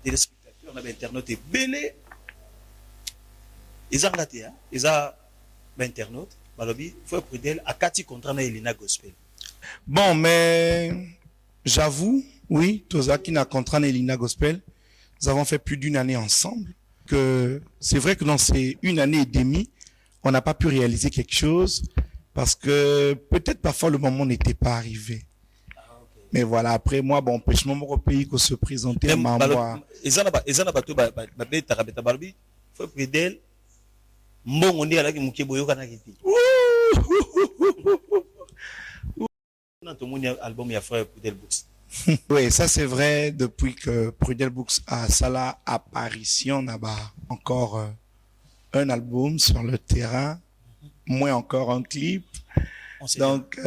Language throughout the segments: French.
téléspectateurs, on a internautes et belé. Ils ont raté, hein. Ils ont internautes. Balobi, faut prudel à Kati contre Elina Gospel. Bon, mais j'avoue, oui, Tozaki n'a contre Elina Gospel. Nous avons fait plus d'une année ensemble. Que c'est vrai que dans ces une année et demie, on n'a pas pu réaliser quelque chose parce que peut-être parfois le moment n'était pas arrivé. Mais voilà, après moi, bon, pêchement mon pays qu'on se présentait à moi. Ils ont abattu, faut prudel. Bon, on dit à la qui mouké boyo kanakiti. Dans ton album, il y a frère Prudel Books. Oui, ça c'est vrai. Depuis que Prudel Books a sa apparition, on a encore un album sur le terrain, moins encore un clip. Donc,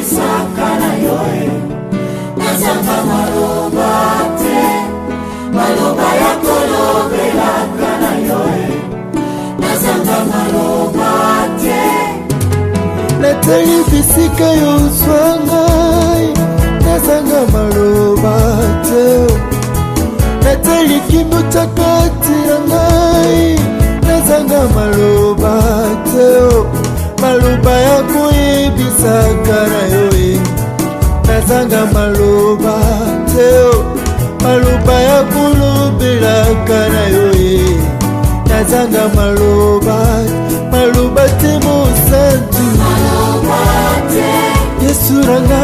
Sakana yoe nazanga maloba te maloba ya kolobela kana yoe nazanga maloba te natali bisika yo swanga nazanga maloba te natali kimuta kati na ngai nazanga maloba te maloba ya koyebisaka na yo nazanga maloba te maloba ya kolobelaka na yo nazanga maloba te mosantu yesu nanga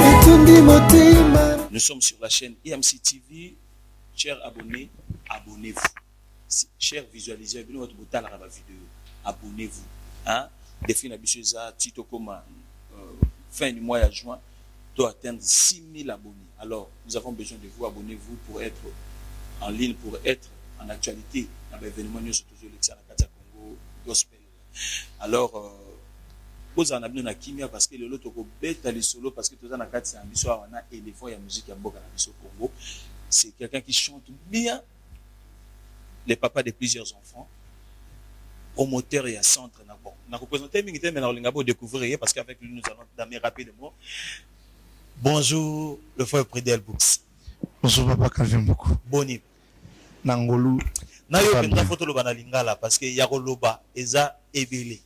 etundi motema. Nous sommes sur la chaîne EMC TV. Chers abonnés, abonnez-vous. Chers visualiseurs, venez votre bouton à la vidéo. Abonnez-vous. Hein? Défi Nabishoza, Tito Koma, fin du mois de juin, doit atteindre 6000 abonnés. Alors, nous avons besoin de vous. Abonnez-vous pour être en ligne, pour être en actualité dans l'événement News toujours Congo Gospel. Alors, vous en avez une kimia parce que le lot au bête les solo parce que tout ça n'a qu'à c'est ambition on a éléphant il y a musique à Mboka na Congo. C'est quelqu'un qui chante bien. Les papas de plusieurs enfants. Promoteur et à centre bon. On a représenté Mingité mais on va découvrir parce qu'avec lui nous allons damer rapidement. Bonjour le frère Prudel Books. Bonjour papa Calvin beaucoup. Boni. Nangolu. Na yo pendra photo lo bana lingala parce que Yaroloba eza ebele.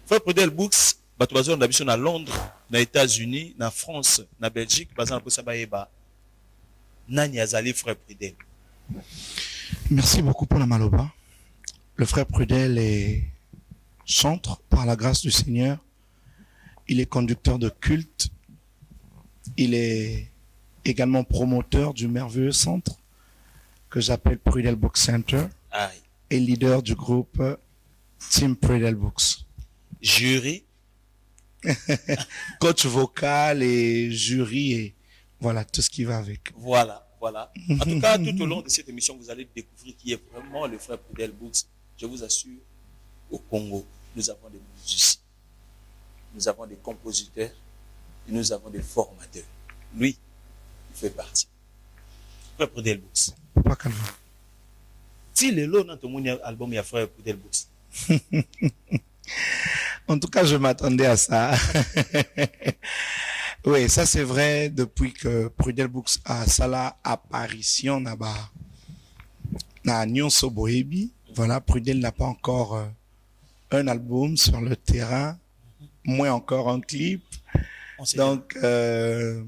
Frère Prudel Books bato bazona na biso na Londres, na États-Unis, na France, na Belgique, bazana ko sabayeba. Nani azali frère Prudel. Merci beaucoup pour la maloba. Le frère Prudel est chantre par la grâce du Seigneur. Il est conducteur de culte. Il est également promoteur du merveilleux centre que j'appelle Prudel Book Center. Aïe. Et leader du groupe Team Prudel Books. Jury. Coach vocal et jury et voilà tout ce qui va avec. Voilà. En tout cas, tout au long de cette émission, vous allez découvrir qui est vraiment le frère Prudel Books. Je vous assure, au Congo, nous avons des musiciens, nous avons des compositeurs, et nous avons des formateurs. Lui, il fait partie. Frère Prudel Books. Pas calme. Si le lot dans ton album, il y a frère Prudel Books. En tout cas, je m'attendais à ça. Oui, ça c'est vrai depuis que Prudel Books a sa apparition là-bas. Na Nyonso Bohebi. Voilà, Prudel n'a pas encore un album sur le terrain, moins encore un clip. Donc, cela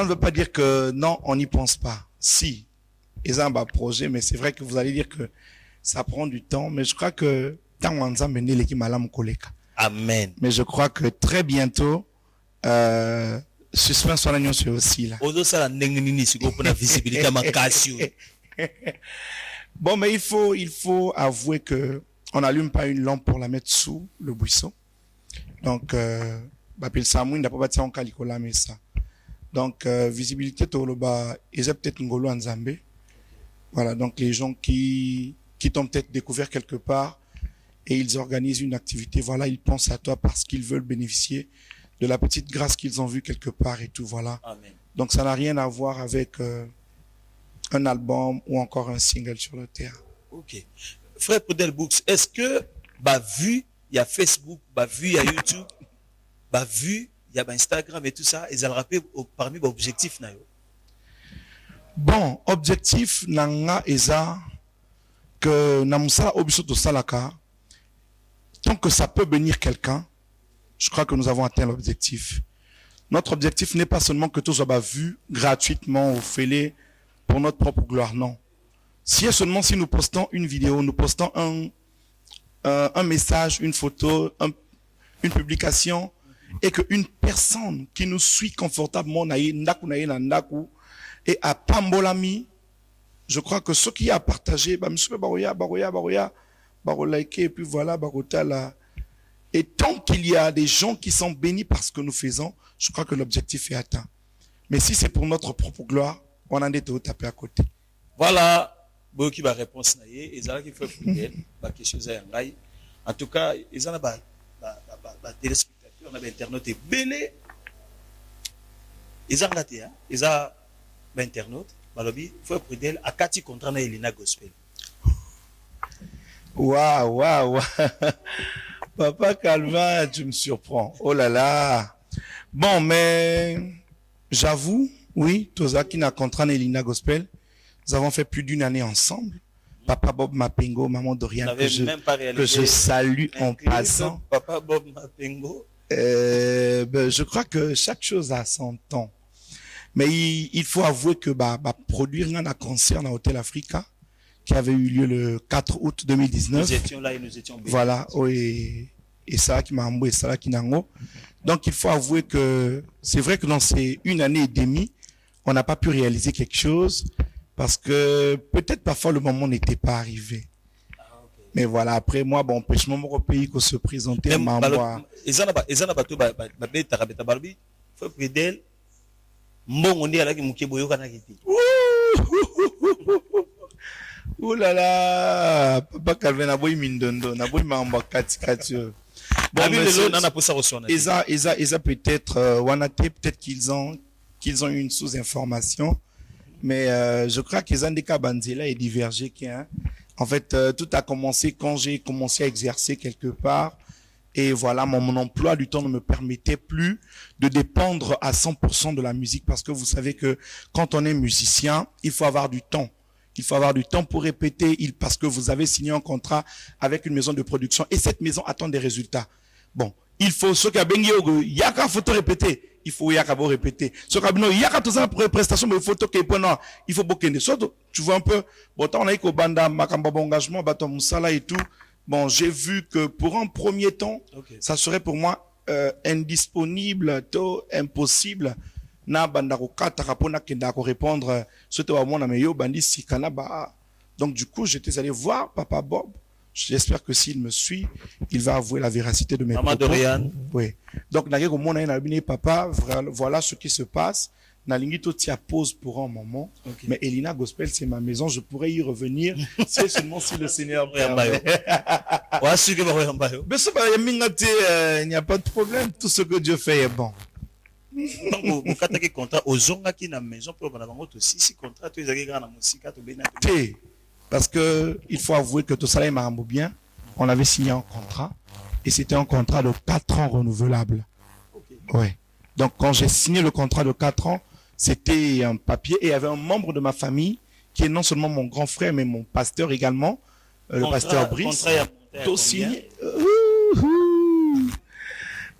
ne veut pas dire que non, on n'y pense pas. Si, ils ont un projet, mais c'est vrai que vous allez dire que ça prend du temps. Mais je crois que Amen. Mais je crois que très bientôt, suspense sur l'agneau aussi là. Bon, mais il faut avouer que on n'allume pas une lampe pour la mettre sous le buisson. Donc, Donc, visibilité, Toloba, ils ont peut-être Ngolo en Zambé. Voilà, donc les gens qui t'ont peut-être découvert quelque part et ils organisent une activité, voilà, ils pensent à toi parce qu'ils veulent bénéficier de la petite grâce qu'ils ont vue quelque part et tout, voilà. Amen. Donc, ça n'a rien à voir avec un album ou encore un single sur le terrain. Ok. Frère Prudel Books, est-ce que, vu, il y a Facebook, vu, il y a YouTube, vu, il y a Instagram et tout ça, ils ont rappelé parmi vos objectifs, Nayo? Bon, objectif, nanga, eza, que namusala obiso to salaka, tant que ça peut bénir quelqu'un, je crois que nous avons atteint l'objectif. Notre objectif n'est pas seulement que tout soit vu gratuitement ou fêlé pour notre propre gloire, non. Si et seulement si nous postons une vidéo, nous postons un message, une photo, une publication, et qu'une personne qui nous suit confortablement, et à Pambolami, je crois que ce qui a partagé, et puis voilà, là. Et tant qu'il y a des gens qui sont bénis par ce que nous faisons, je crois que l'objectif est atteint. Mais si c'est pour notre propre gloire, on en est au tapé à côté. Voilà, beaucoup de réponses. Et ça qui fait quelque chose en tout cas, ils ont des téléspectateurs, on a des internautes et belé. Ils ont raté, ils ont des internautes. Il faut prudent à Kati contre Elina Gospel. Waouh. Papa Calvin, tu me surprends. Oh là là. Bon, mais j'avoue, oui, Tozaki n'a contre Elina Gospel. Nous avons fait plus d'une année ensemble. Papa Bob Mapengo, maman Dorian, que je salue en passant. Papa Bob Mapengo. Je crois que chaque chose a son temps. Mais il faut avouer que produire un concert dans Hôtel Africa, qui avait eu lieu le 4 août 2019. Nous étions là et nous étions bénis. Voilà, et ça qui m'a emboué, et ça qui n'a pas. Donc il faut avouer que c'est vrai que dans ces une année et demie, on n'a pas pu réaliser quelque chose parce que peut-être parfois le moment n'était pas arrivé. Okay. Mais voilà, après moi, bon, pêchement mon pays qu'on se présentait à moi. Ouh là là, Papa Calvin a boy mindondo, na boy mamba kati. Bon, ils ont peut-être, peut-être qu'ils ont eu une sous-information, mais je crois qu'ils ont des cas bandela et divergé. En fait, tout a commencé quand j'ai commencé à exercer quelque part. Et voilà, mon emploi du temps ne me permettait plus de dépendre à 100% de la musique parce que vous savez que quand on est musicien, il faut avoir du temps. Il faut avoir du temps pour répéter parce que vous avez signé un contrat avec une maison de production et cette maison attend des résultats. Bon, il faut ce qu'il y a qu'à photo répéter. Il faut répéter. Ce qu'il y a qu'à tout ça pour prestation mais photo qui est non, il faut beaucoup. Surtout, tu vois un peu, bon, on a eu qu'au banda makamba engagement, bateau musala et tout. Bon, j'ai vu que pour un premier temps, ça serait pour moi indisponible, impossible. Na bandako kata rapona kenda ko répondre surtout à mon ameyo bandi sikana ba. Donc du coup, j'étais allé voir Papa Bob. J'espère que s'il me suit, il va avouer la véracité de mes propos. Dorian. Oui. Donc na ko mona na bini papa, voilà ce qui se passe. Na lingito tia pause pour un moment. Okay. Mais Elina Gospel, c'est ma maison, je pourrais y revenir. C'est seulement si le Seigneur permet. Mais ça, il n'y a pas de problème. Tout ce que Dieu fait est bon. Donc, vous avez contrat aux gens qui sont dans la maison pour si contrat, tu es dans la musique, parce que il faut avouer que tout ça est bien. On avait signé un contrat et c'était un contrat de 4 ans renouvelable. Okay. Ouais. Donc, quand j'ai signé le contrat de 4 ans, c'était un papier et il y avait un membre de ma famille qui est non seulement mon grand frère, mais mon pasteur également, le pasteur Brice. Tout signé.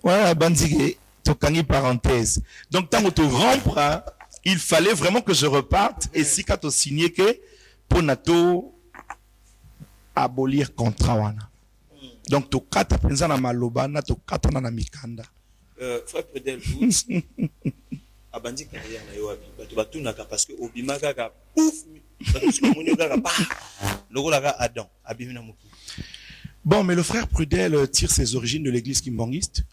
Voilà, Bandigue. Tokani parenthèse. Donc, tant que tu rompre, il fallait vraiment que je reparte. Et si quand tu signé que pour nato abolir contrat wana. Donc, tu kata penza na maloba na tu kata na mikanda. Frère Prudel, abandi carrière na yo abi. Batu batunaka parce que obima kaka pouf. Parce que monyo kaka pa. Logo la Adam abimi na muki. Bon, mais le frère Prudel tire ses origines de l'église kimbanguiste.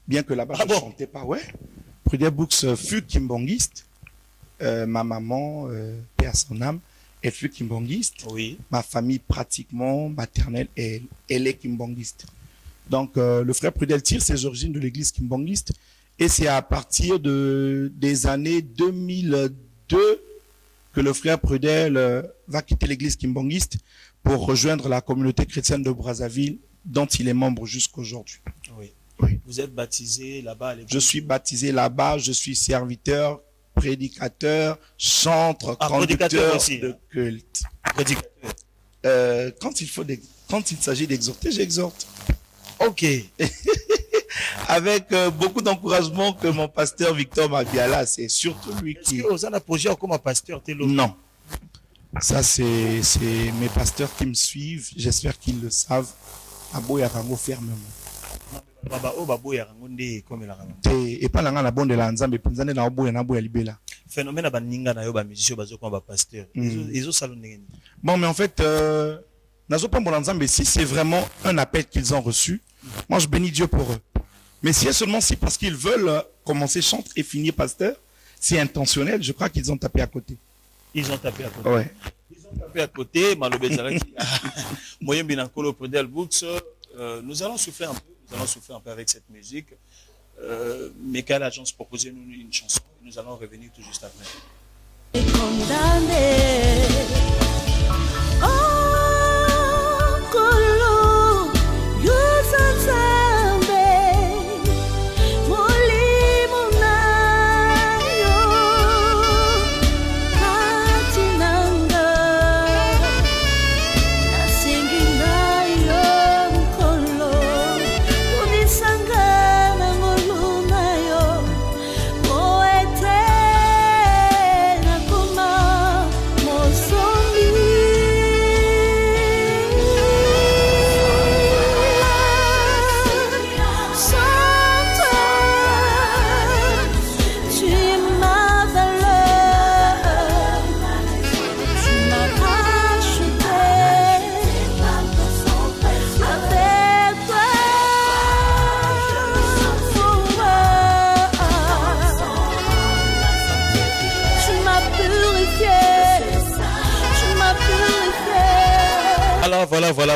Bien que là-bas, je ne chantais pas, ouais. Prudel Books fut kimbangiste. Ma maman, paix à son âme, elle fut kimbangiste. Oui. Ma famille pratiquement maternelle, elle est kimbangiste. Donc le frère Prudel tire ses origines de l'église kimbangiste et c'est à partir des années 2002 que le frère Prudel va quitter l'église kimbangiste pour rejoindre la communauté chrétienne de Brazzaville dont il est membre jusqu'aujourd'hui. Oui. Oui. Vous êtes baptisé là-bas à l'église? Je suis baptisé là-bas, je suis serviteur, prédicateur, chantre, conducteur aussi, de culte. Prédicateur. Quand il s'agit d'exhorter, j'exhorte. Ok. Avec beaucoup d'encouragement que mon pasteur Victor Mabiala, c'est surtout lui Est-ce qui... que vous avez un projet comme pasteur Télo? Non. Ça, c'est mes pasteurs qui me suivent. J'espère qu'ils le savent. Aboya Rango fermement. Et pas la bonne de la nzambe, pinzane na oboya na boya libela. Phénomène ba ninga na yo ba musicien bazo comme pasteur. Ils ont salon ndenge. Bon, mais en fait, nazo pas bon nzambe, si c'est vraiment un appel qu'ils ont reçu, moi je bénis Dieu pour eux. Mais si c'est seulement si parce qu'ils veulent commencer chantre et finir pasteur, c'est intentionnel, je crois qu'ils ont tapé à côté. Ils ont tapé à côté. Ouais. Ils ont tapé à côté, Malobezalaki. Moyen Binankolo Prudel Books, nous allons souffler un peu. Nous allons souffler un peu avec cette musique. Mais quelle agence proposait nous une chanson? Nous allons revenir tout juste après.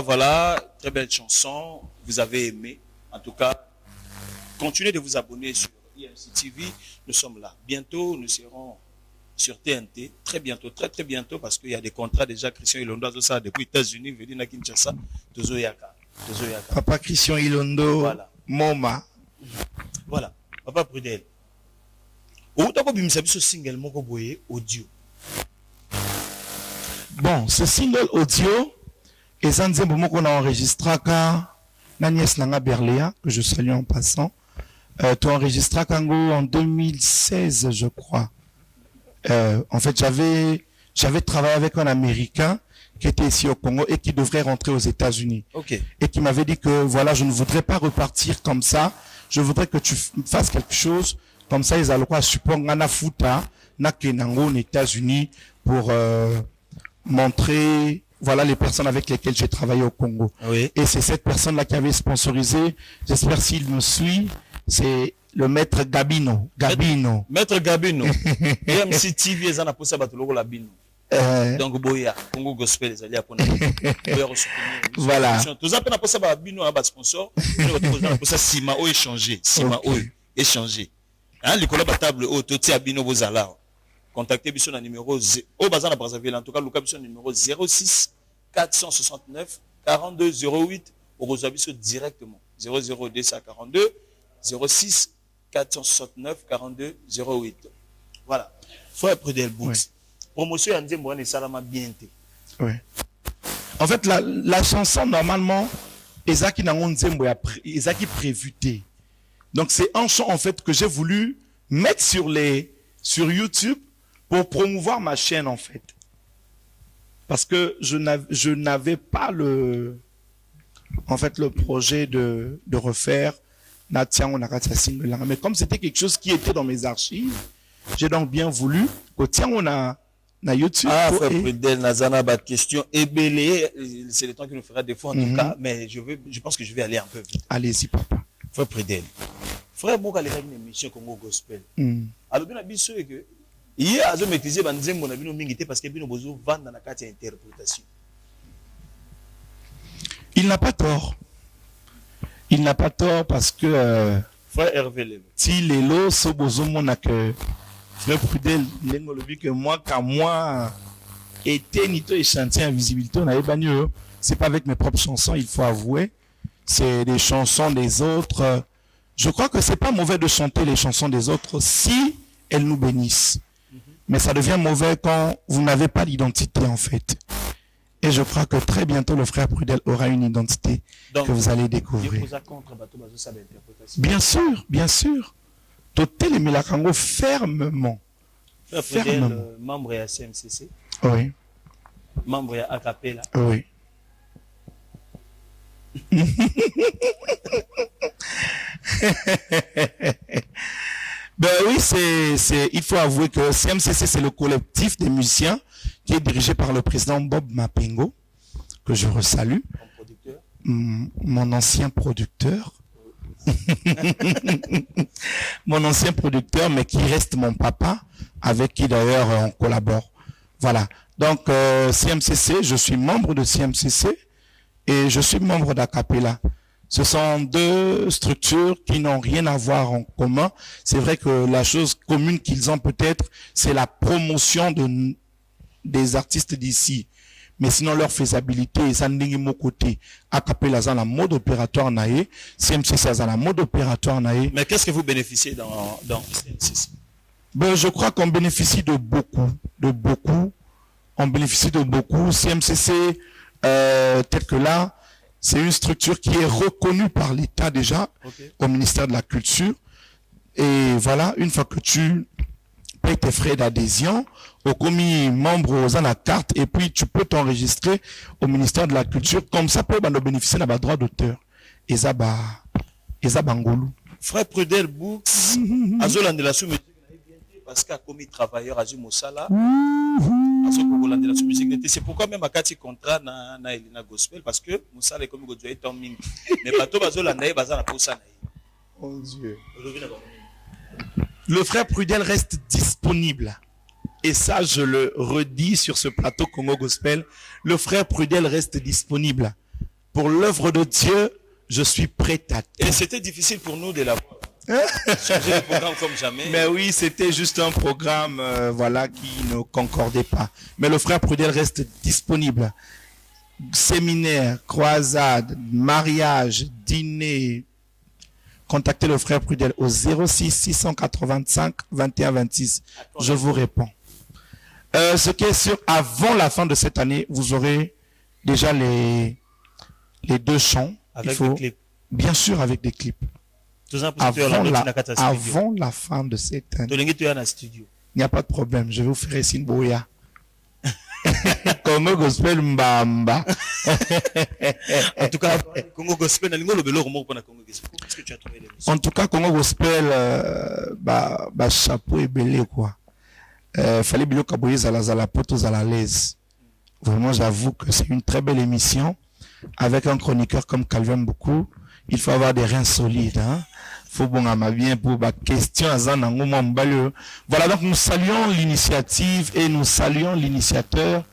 Voilà. Très belle chanson. Vous avez aimé. En tout cas, continuez de vous abonner sur IMC TV. Nous sommes là. Bientôt, nous serons sur TNT. Très bientôt, très bientôt, parce qu'il y a des contrats déjà. Christian Ilondo, ça depuis les États-Unis, venu à Kinshasa, Tozoyaka. Papa Christian Ilondo, voilà. Moma. Voilà. Papa Prudel. Autant que ce single moko boye audio. Bon, ce single audio, et ça nous qu'on a enregistré na nièce Nanga Berléa, que je salue en passant. Tu as enregistré en 2016, je crois. En fait, j'avais travaillé avec un Américain qui était ici au Congo et qui devrait rentrer aux États-Unis. Okay. Et qui m'avait dit que voilà, je ne voudrais pas repartir comme ça. Je voudrais que tu fasses quelque chose comme ça. Ils allaient quoi support na futa na kenango aux États-Unis pour montrer voilà les personnes avec lesquelles j'ai travaillé au Congo. Oui. Et c'est cette personne-là qui avait sponsorisé. J'espère s'il me suit. C'est le maître Gabino. Maître Gabino. IMC TV, ils ont posé la bino. Donc, Boya, Congo Gospel, les alliés à voilà. Tous appels à posé la bino à sponsor. Nous avons posé Sima ou échanger. Sima ou échanger. Hein, les collabs à table, au Toti à bino vos alarmes. Contactez Bisson à numéro au Bazar à Brazzaville. En tout cas, Lucas Bisson numéro 06 469 42 08. Au Rosabisso directement. 00242 06 469 42 08. Voilà. Frère Prudel Books. Oui. Promotion Yandim Boane Salama bien. Oui. En fait, la chanson, normalement, Ezaki Nangon Nzembo, Ezaki prévuté. Donc, c'est un chant, en fait, que j'ai voulu mettre sur YouTube pour promouvoir ma chaîne, en fait. Parce que je n'avais pas le projet de refaire Natiango Nakata Single. Mais comme c'était quelque chose qui était dans mes archives, j'ai donc bien voulu que tiens, on a YouTube. Ah, frère Prudel, Nazana, bas de question. Ebélé, c'est le temps qui nous fera défaut en tout cas, mais je pense que je vais aller un peu vite. Allez-y, papa. Frère Prudel, frère moko aleka une émission Congo Gospel. Mm. Alors bien biso que il a zo maîtriser banzembo na bino mingi te parce que bino bozo vendre na kati interprétation. Il n'a pas tort. Il n'a pas tort parce que Frère Hervé Lelo. si les lots sont besoin que frère Prudel l'engolobi que moi quand moi était nito et chantier invisibilité on avait banni c'est pas avec mes propres chansons il faut avouer c'est des chansons des autres je crois que c'est pas mauvais de chanter les chansons des autres si elles nous bénissent mais ça devient mauvais quand vous n'avez pas d'identité en fait et je crois que très bientôt le frère Prudel aura une identité Donc, que vous allez il découvrir. pose contre bateau bazo sa interprétation. Bien sûr, bien sûr. Totel et Milakango fermement. Frère Fermement. Prudel, membre à CMCC, Oui, membre à Acapella. oui. Ben oui, il faut avouer que CMCC, c'est le collectif des musiciens qui est dirigé par le président Bob Mapengo, que je resalue, Comme producteur. mon ancien producteur. Mon ancien producteur, mais qui reste mon papa, avec qui d'ailleurs on collabore. Voilà. Donc, CMCC, je suis membre de CMCC et je suis membre d'Acapella. Ce sont deux structures qui n'ont rien à voir en commun. C'est vrai que la chose commune qu'ils ont peut-être, c'est la promotion des artistes d'ici. Mais sinon, leur faisabilité, ça n'est mon côté. Acapella, ça la mode opératoire naïe. CMCC, ça la mode opératoire naïe. Mais qu'est-ce que vous bénéficiez dans CMCC? Ben, je crois qu'on bénéficie de beaucoup. On bénéficie de beaucoup. CMCC, tel que là, c'est une structure qui est reconnue par l'État déjà, Okay. au ministère de la Culture. Et voilà, une fois que tu payes tes frais d'adhésion, au commis membre aux la carte, et puis tu peux t'enregistrer au ministère de la Culture. Comme ça, peut bénéficier de droit d'auteur. Et ça, Bangolou. Frère Prudel Books, Azolan de la sous-musique, parce qu'à commis travailleur Azu Mosala, Azolan de la sous-musique, c'est pourquoi même à Kati contrat na Elina Gospel, parce que Mosala est comme Godjoy Toming. Mais pas tout Azolan Naï, Bazana Poussa Naï. Oh Dieu. Le frère Prudel reste disponible. Et ça, je le redis sur ce plateau Congo Gospel. Le frère Prudel reste disponible. Pour l'œuvre de Dieu, je suis prêt à tout. Et c'était difficile pour nous de la voir. Changer le programme comme jamais. Mais oui, c'était juste un programme voilà, qui ne concordait pas. Mais le frère Prudel reste disponible. Séminaire, croisade, mariage, dîner. Contactez le frère Prudel au 06 685 21 26. Je vous réponds. Ce qui est sûr, avant la fin de cette année, vous aurez déjà les deux chants. Avec des clips. Bien sûr, avec des clips. Avant la fin de cette année. Studio. Il n'y a pas de problème. Je vais vous faire ici une bouilla. Congo Gospel Mbamba. En tout cas, Congo Gospel, qu'est-ce que tu as trouvé l'émission? En tout cas, Congo Gospel, chapeau et belé, quoi. Fallait bien qu'aboyer la pote à la l'aise. Vraiment, j'avoue que c'est une très belle émission. Avec un chroniqueur comme Calvin Beaucoup, il faut avoir des reins solides, hein. Faut bon à ma bien pour ma question à Zanango Mambalio. Voilà, donc nous saluons l'initiative et nous saluons l'initiateur,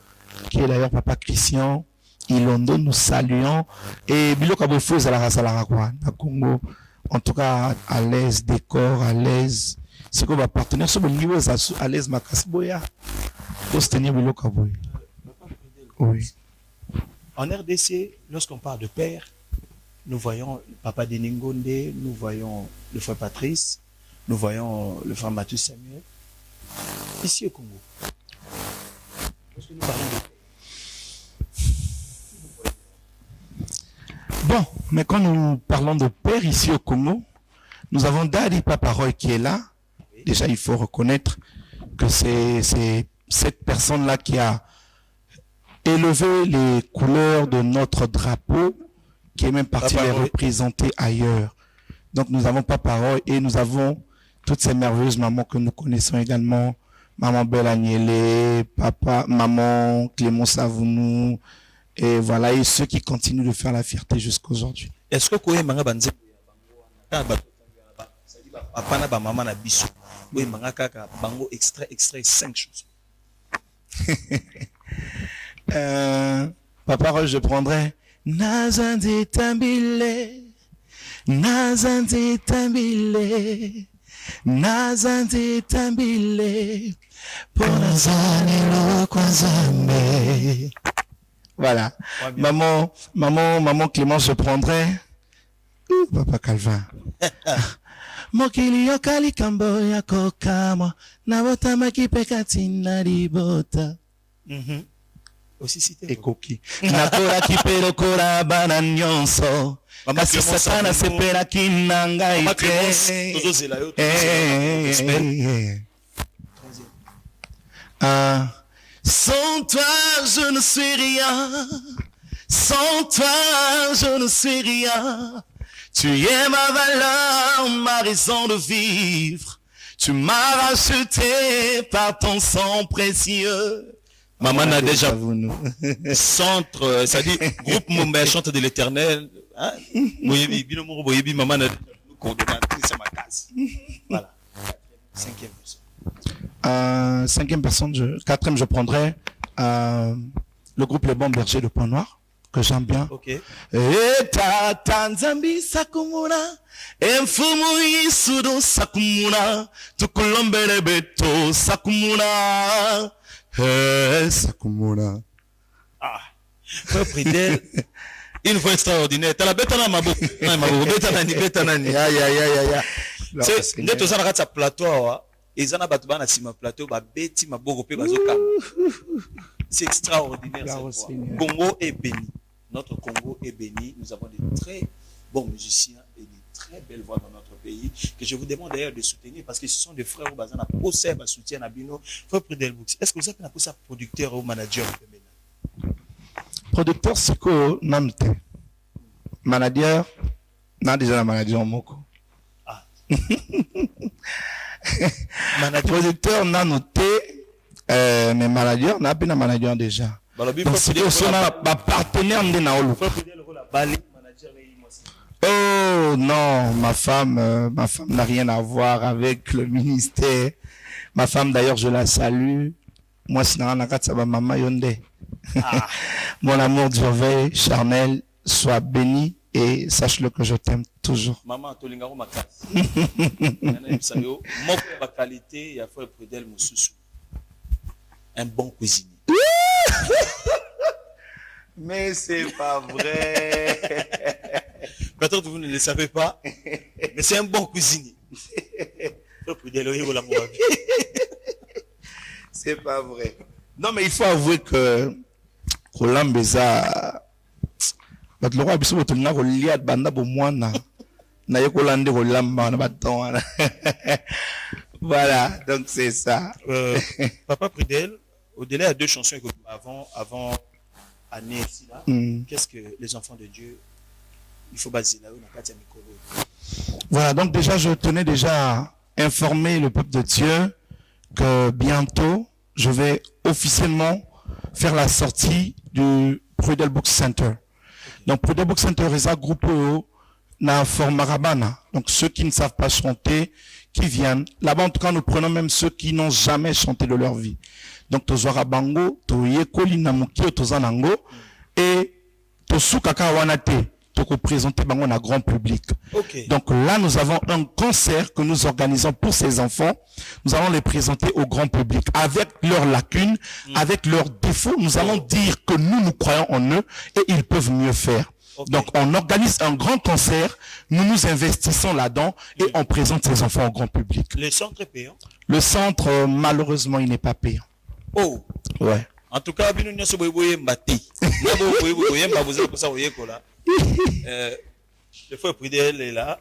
qui est d'ailleurs Papa Christian Ilondo, nous saluons. Et Bilo Kabofo Zalaga quoi, na Congo. En tout cas, à l'aise, décor, à l'aise. C'est qu'on va partenaire sur le niveau à l'aise, Makasboya. Pour se tenir Bilo Kaboy. Oui. En RDC, lorsqu'on parle de père, nous voyons Papa Deningonde, nous voyons le frère Patrice, nous voyons le frère Mathieu Samuel. Ici au Congo, lorsque nous parlons de Bon, mais quand nous parlons de père ici au Congo, nous avons Daddy Papa Roy qui est là. Déjà, il faut reconnaître que c'est cette personne-là qui a élevé les couleurs de notre drapeau, qui est même parti les représenter ailleurs. Donc nous avons Papa Roy et nous avons toutes ces merveilleuses mamans que nous connaissons également. Maman Belle Agnelé, Papa, Maman Clément Savounou, et voilà, et ceux qui continuent de faire la fierté jusqu'à aujourd'hui. est-ce que Koye Manga Banze papa na ba maman na biso. Oui, kaka bango extrait 5 chansons. Papa, je prendrai Nazandi Tambile, Nazandi Tambile, Nazandi Tambile, pour Nazani Lokwazame. Voilà. Maman Clémence, je prendrai. Papa Calvin. Mokili yokali kambo ya kokamo, na bota makipeka tina libota. Aussi cité. Ekoki. Nakora kipero kora bana nyonso. Kasi satana sepera kinanga ike. Sans toi, je ne suis rien. Sans toi, je ne suis rien. Tu es ma valeur, ma raison de vivre. Tu m'as racheté par ton sang précieux. Maman a déjà centre, c'est-à-dire groupe Mumbai chante de l'Éternel. Maman a voilà. Cinquième personne. Cinquième personne, quatrième, je prendrai le groupe Les Bons Bergers de Point-Noir, que j'aime bien. Ok. Et Tanzambi Sakumuna, Mfumu Isudo Sakumuna, Tukulombele Beto Sakumuna, Sakumuna. Ah, Peuple d'elle, une voix extraordinaire. T'as la bête à la mabou. Bête à nani. Ya. C'est, net aux anarats à plateau, et zana batouba na sima plateau, ba beti maboko pe bazoka. C'est extraordinaire. Congo est béni. Notre Congo est béni. Nous avons de très bons musiciens et de très belles voix dans notre pays que je vous demande d'ailleurs de soutenir parce que ce sont des frères au bazar na possède ba soutien na bino. Frère Prudel Books. Est-ce que vous avez un producteur ou manager Producteur siko namte. Manager na déjà la manager moko. Ah. Producteur n'a noté mais manager n'a pas manager déjà. Donc c'est aussi un partenaire de Naolo. Oh non, ma femme n'a rien à voir avec le ministère. Ma femme d'ailleurs je la salue. Moi c'est ma maman Yonde. Mon amour Dieu charnel, sois béni et sache-le que je t'aime toujours. Maman tolingaro makas. Mon qualité, il y a Frère Prudel Moussousou. Un bon cuisinier. Mais c'est pas vrai. Peut-être vous ne le savez pas, mais c'est un bon cuisinier. C'est pas vrai. Non, mais il faut avouer que Roland Beza, voilà, donc c'est ça. Papa Prudel, au-delà de deux chansons avant année ici là, qu'est-ce que les enfants de Dieu, il faut baser là où on a. Voilà, donc déjà je tenais déjà à informer le peuple de Dieu que bientôt je vais officiellement faire la sortie du Prudel Book Center. Donc Prudel Book Center est un groupe na Formarabana. Donc ceux qui ne savent pas chanter, qui viennent. Là-bas, en tout cas, nous prenons même ceux qui n'ont jamais chanté de leur vie. Donc, Tozora Bango, Toyekoli Namuki, Tozanango, et Tosukaka Wanate, Toko présenter Bango à grand public. Okay. Donc là, nous avons un concert que nous organisons pour ces enfants. Nous allons les présenter au grand public avec leurs lacunes, avec leurs défauts. Nous allons dire que nous croyons en eux et ils peuvent mieux faire. Okay. Donc, on organise un grand concert, nous nous investissons là-dedans et on présente ces enfants au grand public. Le centre est payant? Le centre, malheureusement, il n'est pas payant. Oh! Ouais. En tout cas, le frère Prudel est là.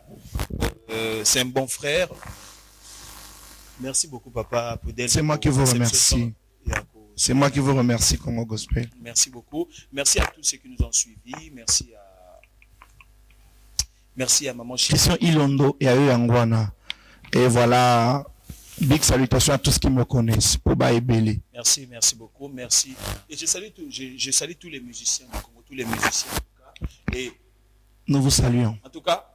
C'est un bon frère. Merci beaucoup, papa Prudel. C'est moi qui vous remercie. C'est moi qui vous remercie, Congo Gospel. Merci beaucoup. Merci à tous ceux qui nous ont suivis. Merci à Maman Chérie. Christian Ilondo et à eux Angwana. Et voilà, big salutations à tous qui me connaissent. Poba et Bélé. Merci, merci beaucoup. Merci. Et je salue tous les musiciens du Congo, tous les musiciens en tout cas. Et nous vous saluons. en tout cas,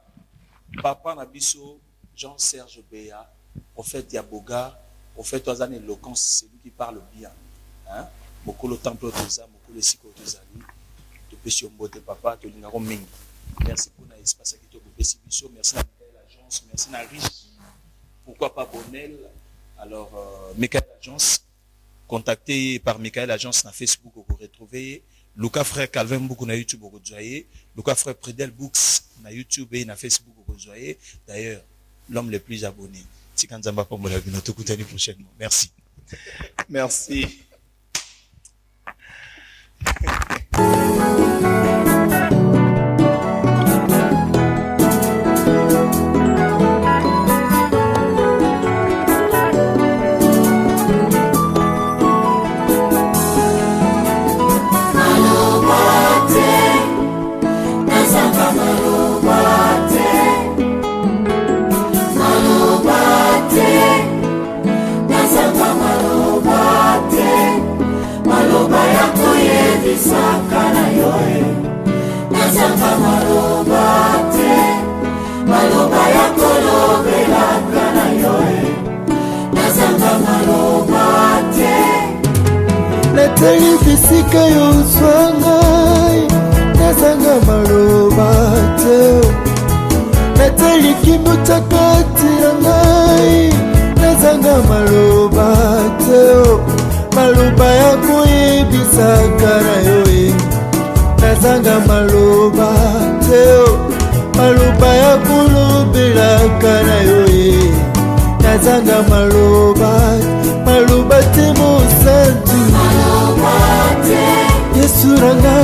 Papa Nabiso, Jean-Serge Béa, prophète Yaboga, prophète Oazan éloquence, c'est lui qui parle bien. Hein? Beaucoup le temple de Zam, beaucoup le cycle de Zali, de Pession Bote Papa, de Lingaro Mengi. Merci pour l'espace qui te merci à l'agence, merci à Rich. Pourquoi pas Bonnel? Alors, Michael Agence, contacté par Michael Agence na Facebook, vous retrouvez. Lucas Frère Calvin Book na YouTube, vous retrouvez. Lucas Frère Predel Books na YouTube et na Facebook, vous retrouvez. D'ailleurs, l'homme le plus abonné. Tikanzamba Pombola Bino, tout prochainement. Merci. Merci. Sakana yoe, nazanga maloba te, maloba ya kolobela kana yoe, nazanga maloba te. Nateli bisika yo swangai, nazanga maloba te. Nateli kimutakati yangai, nazanga maloba te. Maloba ya koyebisaka na yo e, nazanga maloba te. Maloba ya kolobelaka na yo e, nazanga maloba, maloba te mosantu, maloba te. Yesu nanga